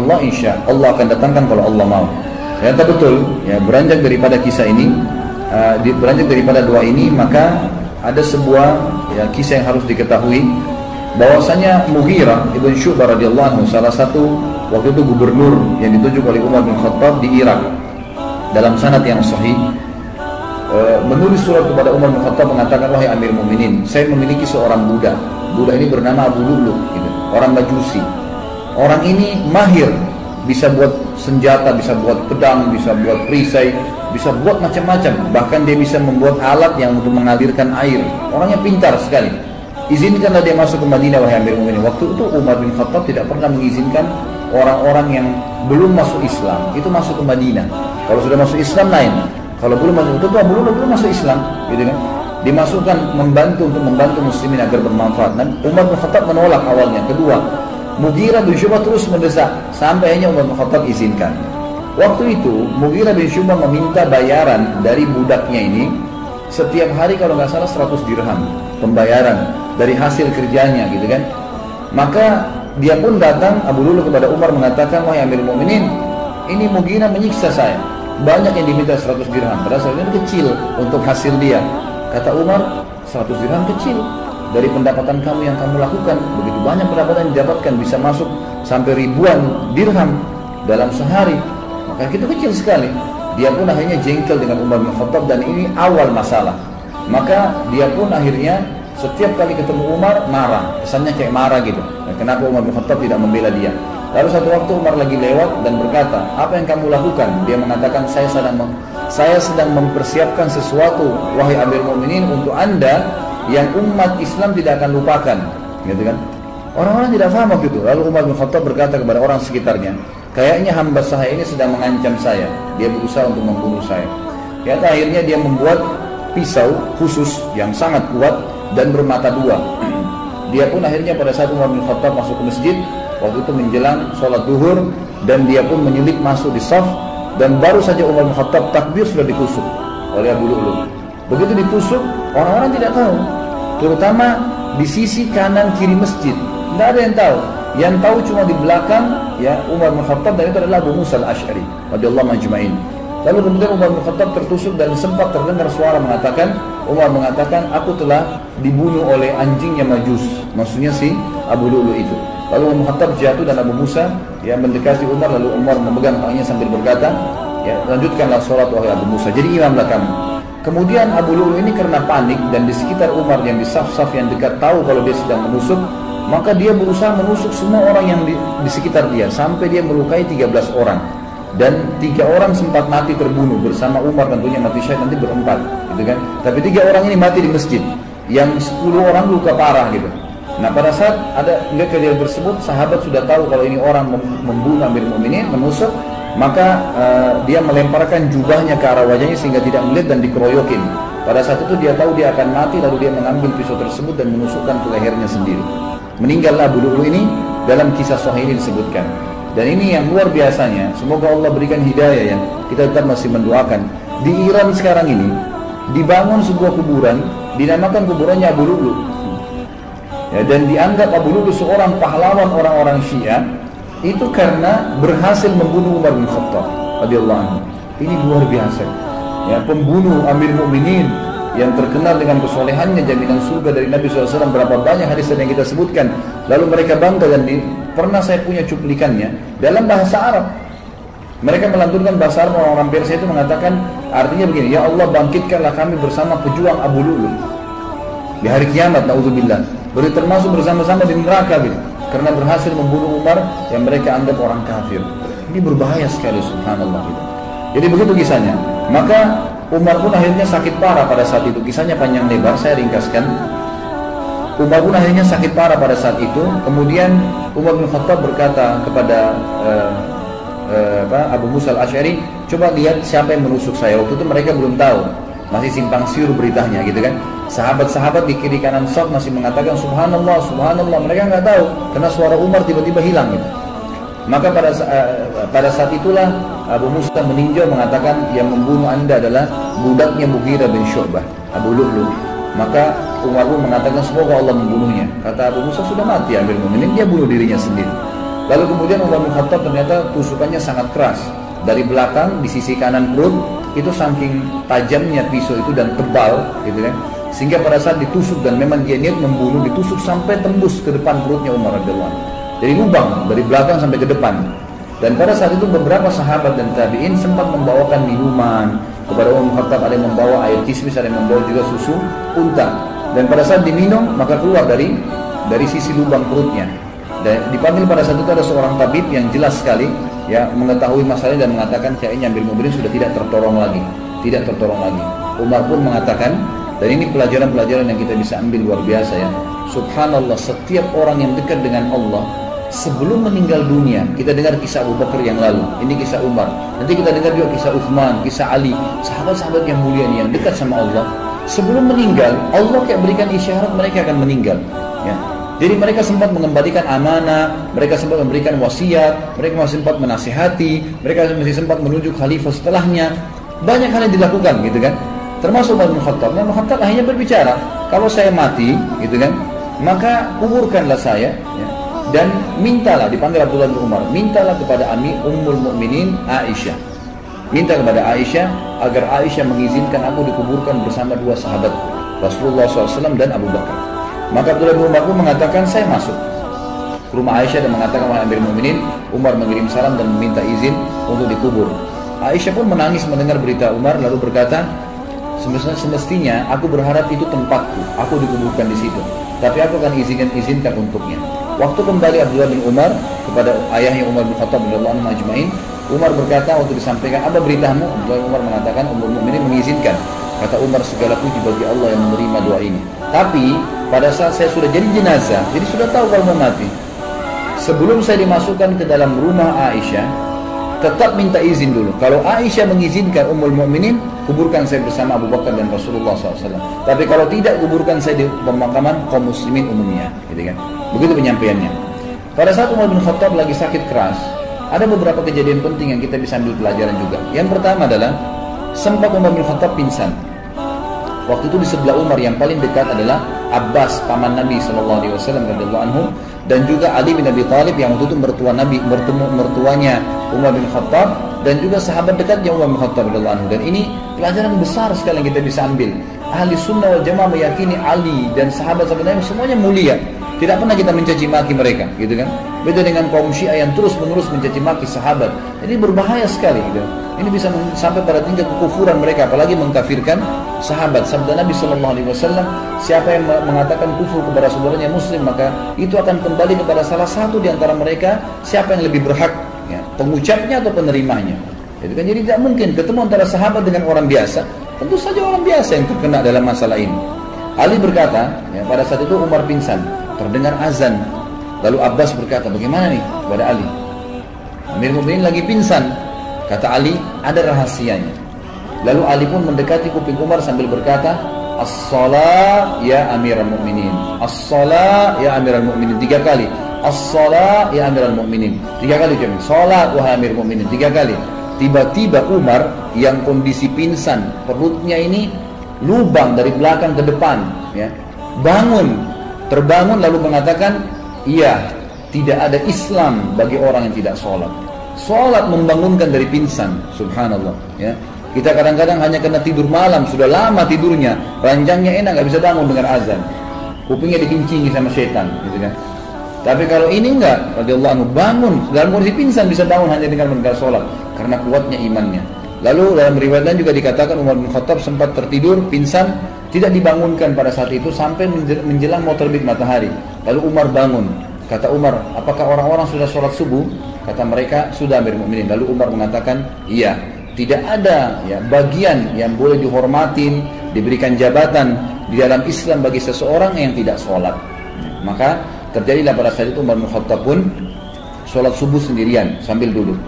Allah, insya Allah akan datangkan kalau Allah mau. Ternyata betul, ya, beranjak daripada kisah ini, beranjak daripada doa ini, maka ada sebuah, ya, kisah yang harus diketahui, bahwasanya Mughirah ibn Syu'bah radhiyallahu anhu, salah satu waktu itu gubernur yang ditunjuk oleh Umar bin Khattab di Irak, dalam sanad yang sahih, menulis surat kepada Umar bin Khattab mengatakan, wahai Amir Mukminin, saya memiliki seorang budak. Budak ini bernama Abu Lu'lu', gitu, orang Majusi. Orang ini mahir, bisa buat senjata, bisa buat pedang, bisa buat perisai, bisa buat macam-macam. Bahkan dia bisa membuat alat yang untuk mengalirkan air. Orangnya pintar sekali. Izinkanlah dia masuk ke Madinah, wahai Amir Mukminin. Waktu itu Umar bin Khattab tidak pernah mengizinkan orang-orang yang belum masuk Islam itu masuk ke Madinah. Kalau sudah masuk Islam lain. Kalau belum masuk, itu belum masuk Islam, gitu kan? Dimasukkan untuk membantu muslimin agar bermanfaat. Dan Umar bin Khattab menolak awalnya. Kedua, Mughirah bin Syu'bah terus mendesak sampai akhirnya Umar bin Khattab izinkan. Waktu itu Mughirah bin Syu'bah meminta bayaran dari budaknya ini setiap hari kalau nggak salah 100 dirham pembayaran dari hasil kerjanya, gitu kan? Maka dia pun datang, Abu Lu'lu', kepada Umar mengatakan, wahai Amirul Mukminin, ini Mughirah menyiksa saya. Banyak yang diminta 100 dirham, padahal sebenarnya kecil untuk hasil dia. Kata Umar, 100 dirham kecil dari pendapatan kamu yang kamu lakukan. Begitu banyak pendapatan yang didapatkan, bisa masuk sampai ribuan dirham dalam sehari. Maka itu kecil sekali. Dia pun akhirnya jengkel dengan Umar bin Khattab, dan ini awal masalah. Maka dia pun akhirnya setiap kali ketemu Umar marah, kesannya kayak marah gitu. Kenapa Umar bin Khattab tidak membela dia? Lalu satu waktu Umar lagi lewat dan berkata, apa yang kamu lakukan? Dia mengatakan, saya sedang mempersiapkan sesuatu, wahai Amir Mukminin, untuk Anda yang umat Islam tidak akan lupakan, gitu kan? Orang-orang tidak paham waktu itu. Lalu Umar bin Khattab berkata kepada orang sekitarnya, kayaknya hamba saya ini sedang mengancam saya. Dia berusaha untuk membunuh saya. Akhirnya dia membuat pisau khusus yang sangat kuat dan bermata dua. Dia pun akhirnya pada saat Umar bin Khattab masuk ke masjid, waktu itu menjelang sholat duhur, dan dia pun menyelip masuk di saf, dan baru saja Umar bin Khattab takbir sudah ditusuk oleh Abu Lu'lu'. Begitu ditusuk, orang-orang tidak tahu, terutama di sisi kanan kiri masjid, tidak ada yang tahu. Yang tahu cuma di belakang, ya, Umar bin Khattab, dan itu adalah Abu Musa al-Ash'ari radhiyallahu majma'in. Lalu kemudian Umar bin Khattab tertusuk, dan sempat terdengar suara mengatakan, Umar mengatakan, aku telah dibunuh oleh anjingnya Majus, maksudnya si Abu Lu'lu' itu. Lalu Umar bin Khattab jatuh, dan Abu Musa, ya, mendekati Umar, lalu Umar memegang tangannya sambil berkata, ya, lanjutkanlah sholat wahai Abu Musa, jadi imamlah kamu. Kemudian Abu Lu'lu' ini karena panik, dan di sekitar Umar yang di saf-saf yang dekat tahu kalau dia sedang menusuk, maka dia berusaha menusuk semua orang yang di sekitar dia, sampai dia melukai 13 orang. Dan 3 orang sempat mati terbunuh bersama Umar, tentunya mati syahid nanti berempat, gitu kan? Tapi 3 orang ini mati di masjid, yang 10 orang luka parah, gitu. Nah, pada saat ada melihat kejadian tersebut, sahabat sudah tahu kalau ini orang membunuh Amirul Mukminin, menusuk, maka dia melemparkan jubahnya ke arah wajahnya sehingga tidak melihat dan dikeroyokin. Pada saat itu dia tahu dia akan mati, lalu dia mengambil pisau tersebut dan menusukkan ke lehernya sendiri. Meninggallah Abu Lu'lu' ini, dalam kisah sahih ini disebutkan. Dan ini yang luar biasanya, semoga Allah berikan hidayah, ya. Kita tetap masih mendoakan. Di Iran sekarang ini dibangun sebuah kuburan, dinamakan kuburannya Abu Lu'lu', ya, dan dianggap Abu Lu'lu' seorang pahlawan orang-orang Syiah, itu karena berhasil membunuh Umar bin Khattab radhiyallahu anhu. Ini luar biasa, ya, pembunuh Amir Mukminin yang terkenal dengan kesolehannya, jaminan surga dari Nabi SAW. Berapa banyak hadis yang kita sebutkan. Lalu mereka bangga, dan pernah saya punya cuplikannya dalam bahasa Arab. Mereka melantunkan bahasa Arab, orang-orang Persia itu mengatakan, artinya begini, ya Allah, bangkitkanlah kami bersama pejuang Abu Lu'lu' di hari kiamat, na'udzubillah, beri termasuk bersama-sama di neraka, gitu, karena berhasil membunuh Umar yang mereka anggap orang kafir. Ini berbahaya sekali, subhanallah, gitu. Jadi begitu kisahnya. Maka Umar pun akhirnya sakit parah pada saat itu. Kisahnya panjang lebar, saya ringkaskan. Umar pun akhirnya sakit parah pada saat itu. Kemudian Umar bin Khattab berkata kepada Abu Musa al-Ash'ari, coba lihat siapa yang menusuk saya. Waktu itu mereka belum tahu, masih simpang siur beritanya, gitu kan. Sahabat-sahabat di kiri kanan saf masih mengatakan subhanallah, subhanallah. Mereka nggak tahu, karena suara Umar tiba-tiba hilang, gitu. Maka pada saat itulah Abu Musa meninjau, mengatakan yang membunuh anda adalah budaknya Mughirah bin Syu'bah, Abu Lu'lu'. Maka Umar pun mengatakan semoga Allah membunuhnya. Kata Abu Musa, sudah mati Amirul Mukminin, dia bunuh dirinya sendiri. Lalu kemudian Umar bin Khattab ternyata tusukannya sangat keras. Dari belakang di sisi kanan perut itu saking tajamnya pisau itu dan tebal, gitu kan. Sehingga pada saat ditusuk dan memang dia niat membunuh, ditusuk sampai tembus ke depan perutnya Umar radhiyallahu anhu. Jadi lubang dari belakang sampai ke depan. Dan pada saat itu beberapa sahabat dan tabi'in sempat membawakan minuman kepada Umar bin Khattab, ada yang membawa air kismis, ada yang membawa juga susu unta. Dan pada saat diminum maka keluar dari sisi lubang perutnya. Dan dipanggil pada saat itu ada seorang tabib yang jelas sekali ya mengetahui masalah dan mengatakan kayaknya Amirul Mukminin sudah tidak tertolong lagi. Umar pun mengatakan, dan ini pelajaran-pelajaran yang kita bisa ambil luar biasa ya. Subhanallah, setiap orang yang dekat dengan Allah sebelum meninggal dunia, kita dengar kisah Abu Bakar yang lalu, ini kisah Umar, nanti kita dengar juga kisah Uthman, kisah Ali, sahabat-sahabat yang mulia ini yang dekat sama Allah. Sebelum meninggal, Allah kayak berikan isyarat mereka akan meninggal ya. Jadi mereka sempat mengembalikan amanah, mereka sempat memberikan wasiat, mereka masih sempat menasihati, mereka masih sempat menunjuk khalifah setelahnya. Banyak hal yang dilakukan gitu kan. Termasuk Umar bin Khattab. Umar bin Khattab akhirnya berbicara, kalau saya mati gitu kan, maka kuburkanlah saya ya. Dan mintalah, dipanggil Abdullah bin Umar, mintalah kepada Ummul Mukminin Aisyah. Minta kepada Aisyah agar Aisyah mengizinkan aku dikuburkan bersama dua sahabat Rasulullah SAW dan Abu Bakar. Maka Abdullah bin Umar pun mengatakan, saya masuk ke rumah Aisyah dan mengatakan, wahai Amirul Mukminin, Umar mengirim salam dan meminta izin untuk dikubur. Aisyah pun menangis mendengar berita Umar lalu berkata, semestinya aku berharap itu tempatku, aku dikuburkan di situ. Tapi aku akan izinkan untuknya. Waktu kembali Abdullah bin Umar kepada ayahnya Umar bin Khattab radhiyallahu anhu ajma'in, Umar berkata waktu disampaikan, apa beritamu? Abdullah bin Umar mengatakan, Ummul Mukminin mengizinkan. Kata Umar, segala puji bagi Allah yang menerima doa ini. Tapi pada saat saya sudah jadi jenazah, jadi sudah tahu kalau mau mati, sebelum saya dimasukkan ke dalam rumah Aisyah, tetap minta izin dulu. Kalau Aisyah mengizinkan Ummul Mukminin, kuburkan saya bersama Abu Bakar dan Rasulullah SAW. Tapi kalau tidak, kuburkan saya di pemakaman kaum muslimin umumnya, gitu kan? Begitu penyampaiannya. Pada saat Umar bin Khattab lagi sakit keras, ada beberapa kejadian penting yang kita bisa ambil pelajaran juga. Yang pertama adalah sempat Umar bin Khattab pingsan. Waktu itu di sebelah Umar yang paling dekat adalah Abbas, paman Nabi SAW radhiyallahu anhu, dan juga Ali bin Abi Thalib yang waktu itu mertua Nabi, mertuanya Umar bin Khattab, dan juga sahabat dekatnya Umar bin Khattab radhiyallahu anhu. Dan ini pelajaran besar sekali yang kita bisa ambil. Ahli sunnah wal jamaah meyakini Ali dan sahabat-sahabat Nabi semuanya mulia. Tidak pernah kita mencaci maki mereka, gitu kan? Beda dengan kaum Syiah yang terus-menerus mencaci maki sahabat. Ini berbahaya sekali, gitu. Ini bisa sampai pada tingkat kekufuran mereka, apalagi mengkafirkan sahabat. Sabda Nabi SAW, siapa yang mengatakan kufur kepada saudaranya Muslim, maka itu akan kembali kepada salah satu di antara mereka, siapa yang lebih berhak, ya, pengucapnya atau penerimanya. Itu kan, jadi tidak mungkin ketemu antara sahabat dengan orang biasa. Tentu saja orang biasa yang terkena dalam masalah ini. Ali berkata, ya, pada saat itu Umar pingsan, terdengar azan. Lalu Abbas berkata, bagaimana nih kepada Ali? Amirul Mukminin lagi pingsan. Kata Ali, ada rahasianya. Lalu Ali pun mendekati kuping Umar sambil berkata, As-salat ya Amirul Mukminin, As-salat ya Amirul Mukminin, 3 kali. As-salat ya Amirul Mukminin, 3 kali. Salat wahai Amirul Mukminin, 3 kali. Tiba-tiba Umar yang kondisi pingsan, perutnya ini lubang dari belakang ke depan, ya, terbangun lalu mengatakan, iya, tidak ada Islam bagi orang yang tidak sholat. Sholat membangunkan dari pingsan, subhanallah, ya. Kita kadang-kadang hanya kena tidur malam, sudah lama tidurnya, ranjangnya enak, gak bisa bangun dengar azan, kupingnya dikincingi sama setan, gitu kan. Tapi kalau ini enggak, radhiyallahu anhu, bangun dalam kondisi pingsan bisa bangun hanya dengan mendengar sholat, karena kuatnya imannya. Lalu dalam riwayat lain juga dikatakan Umar bin Khattab sempat tertidur, pingsan, tidak dibangunkan pada saat itu sampai menjelang mau terbit matahari. Lalu Umar bangun. Kata Umar, apakah orang-orang sudah sholat subuh? Kata mereka, sudah Amirul Mukminin. Lalu Umar mengatakan, iya, tidak ada ya bagian yang boleh dihormatin, diberikan jabatan di dalam Islam bagi seseorang yang tidak sholat. Maka terjadilah pada saat itu Umar bin Khattab pun sholat subuh sendirian sambil duduk.